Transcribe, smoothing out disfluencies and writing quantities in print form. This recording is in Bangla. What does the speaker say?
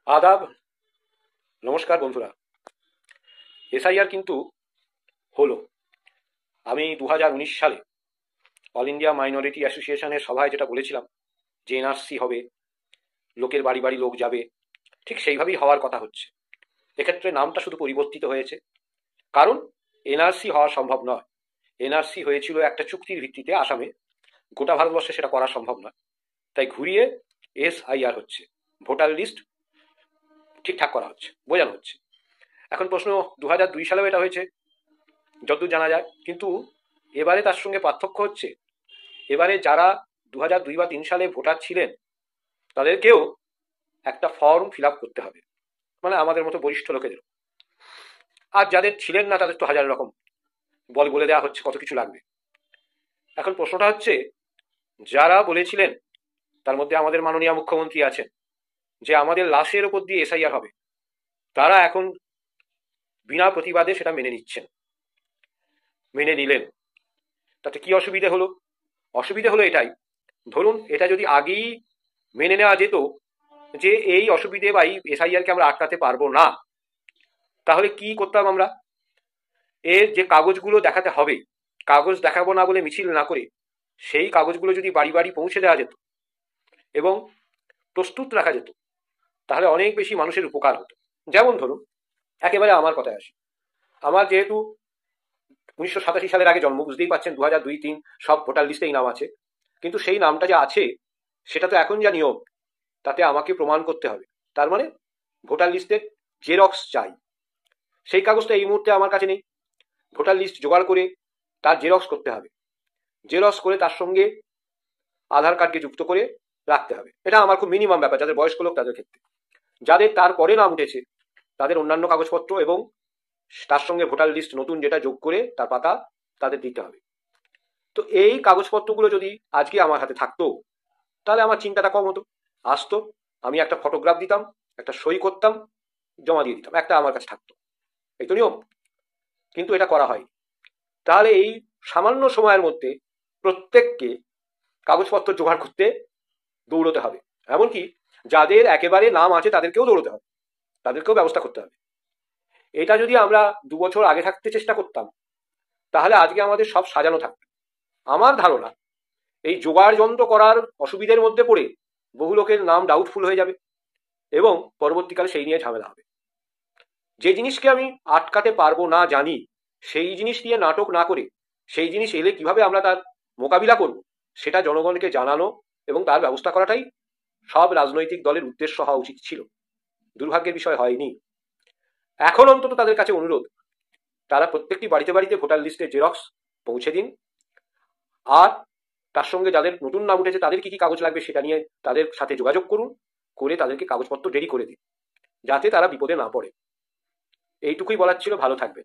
আদাব, নমস্কার বন্ধুরা। এসআইআর কিন্তু হলো। আমি 2019 সালে অল ইন্ডিয়া মাইনরিটি অ্যাসোসিয়েশনের সভায় যেটা বলেছিলাম যে এনআরসি হবে, লোকের বাড়ি বাড়ি লোক যাবে, ঠিক সেইভাবেই হওয়ার কথা হচ্ছে। এক্ষেত্রে নামটা শুধু পরিবর্তিত হয়েছে, কারণ এনআরসি হওয়া সম্ভব নয়। এনআরসি হয়েছিল একটা চুক্তির ভিত্তিতে আসামে, গোটা ভারতবর্ষে সেটা করা সম্ভব নয়, তাই ঘুরিয়ে এসআইআর হচ্ছে, ভোটার লিস্ট ঠিকঠাক করা হচ্ছে, বোঝানো হচ্ছে। এখন প্রশ্ন, 2002 সালেও এটা হয়েছে যতদূর জানা যায়, কিন্তু এবারে তার সঙ্গে পার্থক্য হচ্ছে, এবারে যারা 2002 বা 3 সালে ভোটার ছিলেন তাদেরকেও একটা ফর্ম ফিল আপ করতে হবে, মানে আমাদের মতো বরিষ্ঠ লোকেদের। আর যাদের ছিলেন না তাদের তো হাজার রকম বলে দেওয়া হচ্ছে কত কিছু লাগবে। এখন প্রশ্নটা হচ্ছে, যারা বলেছিলেন, তার মধ্যে আমাদের মাননীয় মুখ্যমন্ত্রী আছেন, যে আমাদের লাশের ওপর দিয়ে এসআইআর হবে, তারা এখন বিনা প্রতিবাদে সেটা মেনে নিচ্ছেন, মেনে নিলেন। তাতে কি অসুবিধে হলো? অসুবিধে হলো এটাই, ধরুন এটা যদি আগেই মেনে নেওয়া যেত যে এই অসুবিধে বা এই এসআইআরকে আমরা আটকাতে পারবো না, তাহলে কি করতাম আমরা? এর যে কাগজগুলো দেখাতে হবে, কাগজ দেখাবো না বলে মিছিল না করে সেই কাগজগুলো যদি বাড়ি বাড়ি পৌঁছে দেওয়া যেত এবং প্রস্তুত রাখা যেত, তাহলে অনেক বেশি মানুষের উপকার হতো। যেমন ধরুন, একেবারে আমার কথায় আসি। আমার যেহেতু 1987 সালের আগে জন্ম, বুঝতেই পারছেন 2002-3 সব ভোটার লিস্টেই নাম আছে, কিন্তু সেই নামটা যে আছে সেটা তো এখন যা নিয়ম, তাতে আমাকে প্রমাণ করতে হবে। তার মানে ভোটার লিস্টের জেরক্স চাই। সেই কাগজটা এই মুহূর্তে আমার কাছে নেই। ভোটার লিস্ট জোগাড় করে তার জেরক্স করতে হবে, জেরক্স করে তার সঙ্গে আধার কার্ডকে যুক্ত করে রাখতে হবে। এটা আমার খুব মিনিমাম ব্যাপার যাদের বয়স্ক লোক তাদের ক্ষেত্রে। যাদের তারপরে নাম উঠেছে তাদের অন্যান্য কাগজপত্র এবং তার সঙ্গে ভোটার লিস্ট নতুন যেটা যোগ করে তার পাতা তাদের দিতে হবে। তো এই কাগজপত্রগুলো যদি আজকে আমার হাতে থাকতো, তাহলে আমার চিন্তাটা কম হতো। আসতো, আমি একটা ফটোগ্রাফ দিতাম, একটা সই করতাম, জমা দিয়ে দিতাম, একটা আমার কাছে থাকতো। এই তো নিয়ম। কিন্তু এটা করা হয়। তাহলে এই সামান্য সময়ের মধ্যে প্রত্যেককে কাগজপত্র জোগাড় করতে দৌড়তে হবে। এমনকি যাদের একেবারে নাম আছে তাদেরকেও দৌড়তে হবে, তাদেরকেও ব্যবস্থা করতে হবে। এটা যদি আমরা 2 বছর আগে থাকতে চেষ্টা করতাম, তাহলে আজকে আমাদের সব সাজানো থাকতো। আমার ধারণা, এই জোগাড় যন্ত্র করার অসুবিধের মধ্যে পড়ে বহু লোকের নাম ডাউটফুল হয়ে যাবে এবং পরবর্তীকালে সেই নিয়ে ঝামেলা হবে। যে জিনিসকে আমি আটকাতে পারবো না জানি, সেই জিনিস নিয়ে নাটক না করে সেই জিনিস এলে কিভাবে আমরা তার মোকাবিলা করব সেটা জনগণকে জানানো এবং তার ব্যবস্থা করাটাই সব রাজনৈতিক দলের উদ্দেশ্য হওয়া উচিত ছিল। দুর্ভাগ্যের বিষয় হয়নি। এখন অন্তত তাদের কাছে অনুরোধ, তারা প্রত্যেকটি বাড়িতে বাড়িতে ভোটার লিস্টের জেরক্স পৌঁছে দিন, আর তার সঙ্গে যাদের নতুন নাম উঠেছে তাদের কি কি কাগজ লাগবে সেটা নিয়ে তাদের সাথে যোগাযোগ করুন, করে তাদেরকে কাগজপত্র রেডি করে দিন, যাতে তারা বিপদে না পড়ে। এইটুকুই বলার ছিল। ভালো থাকবে।